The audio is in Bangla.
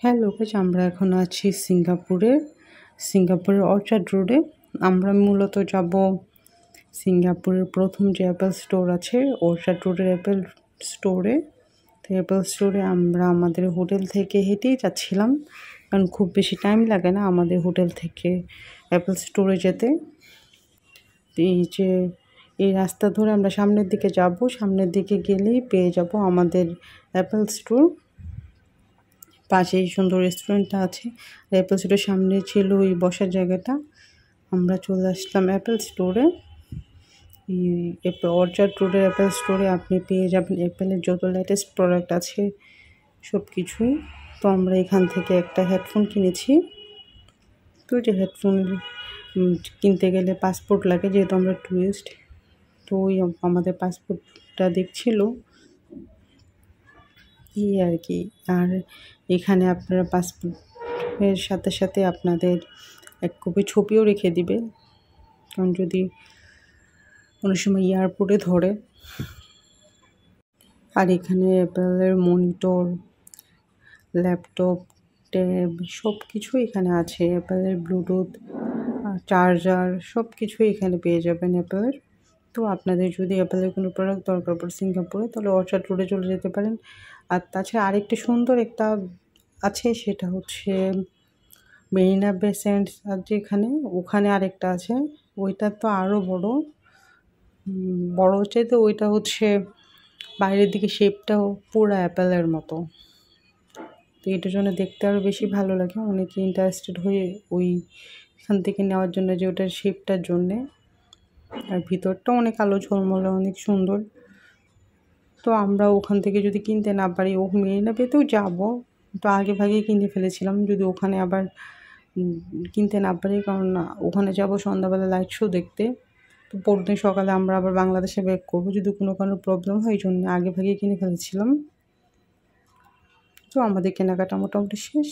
হ্যালো গাইস, আমরা এখন আছি সিঙ্গাপুরের অর্চার্ড রোডে। আমরা মূলত যাব সিঙ্গাপুরের প্রথম যে অ্যাপেল স্টোর আছে অর্চার্ড রোডের অ্যাপেল স্টোরে। তো অ্যাপেল স্টোরে আমরা আমাদের হোটেল থেকে হেঁটেই যাচ্ছিলাম, কারণ খুব বেশি টাইম লাগে না আমাদের হোটেল থেকে অ্যাপেল স্টোরে যেতে। এই রাস্তা ধরে আমরা সামনের দিকে যাব, সামনের দিকে গেলেই পেয়ে যাব আমাদের অ্যাপেল স্টোর। পাশেই সুন্দর রেস্টুরেন্টটা আছে। অ্যাপেল স্টোরের সামনে ছিল ওই বসার জায়গাটা। আমরা চলে আসলাম অ্যাপেল স্টোরে। অর্চার্ড রোডের অ্যাপেল স্টোরে আপনি পেয়ে যাবেন অ্যাপেলের যত লেটেস্ট প্রোডাক্ট আছে সব কিছুই। তো আমরা এখান থেকে একটা হেডফোন কিনেছি। তো যে হেডফোন কিনতে গেলে পাসপোর্ট লাগে, যেহেতু আমরা টুরিস্ট। তো ওই আমাদের পাসপোর্টটা দেখছিল এই আর কি। আর এখানে আপনারা পাসপোর্টের সাথে সাথে আপনাদের এক কপি ছবিও রেখে দিবে, কারণ যদি কোনো সময় এয়ারপোর্টে ধরে। আর এখানে অ্যাপেলের মনিটর, ল্যাপটপ, ট্যাব সব কিছুই এখানে আছে। অ্যাপেলের ব্লুটুথ, চার্জার সব কিছুই এখানে পেয়ে যাবেন অ্যাপেলের। তো আপনাদের যদি অ্যাপেলের কোনো প্রোডাক্ট দরকার পড়ে সিঙ্গাপুরে, তাহলে অর্চার্ড রোডে চলে যেতে পারেন। আর তাছাড়া আরেকটি সুন্দর একটা আছে, সেটা হচ্ছে মেরিনা বে স্যান্ডস আর যেখানে ওখানে আরেকটা আছে। ওইটা তো আরও বড় চাইতে ওইটা হচ্ছে বাইরের দিকে শেপটাও পুরো অ্যাপেলের মতো। তো এটার জন্য দেখতে আরও বেশি ভালো লাগে, অনেকে ইন্টারেস্টেড হয়ে ওইখান থেকে নেওয়ার জন্য, যে ওটার শেপটার জন্যে। আর ভিতরটা অনেক আলো ঝলমলে, অনেক সুন্দর। তো আমরা ওখান থেকে যদি কিনতে না পারি, মেরিনা বেতেও যাবো, তো আগে ভাগেই কিনে ফেলেছিলাম, যদি ওখানে আবার কিনতে না পারি, কারণ ওখানে যাব সন্ধ্যাবেলা লাইট শো দেখতে। তো পরদিন সকালে আমরা আবার বাংলাদেশে ব্যাক করবো, যদি কোনো প্রবলেম হয়, এই জন্য আগে ভাগেই কিনে ফেলেছিলাম। তো আমাদের কেনাকাটা মোটামুটি শেষ।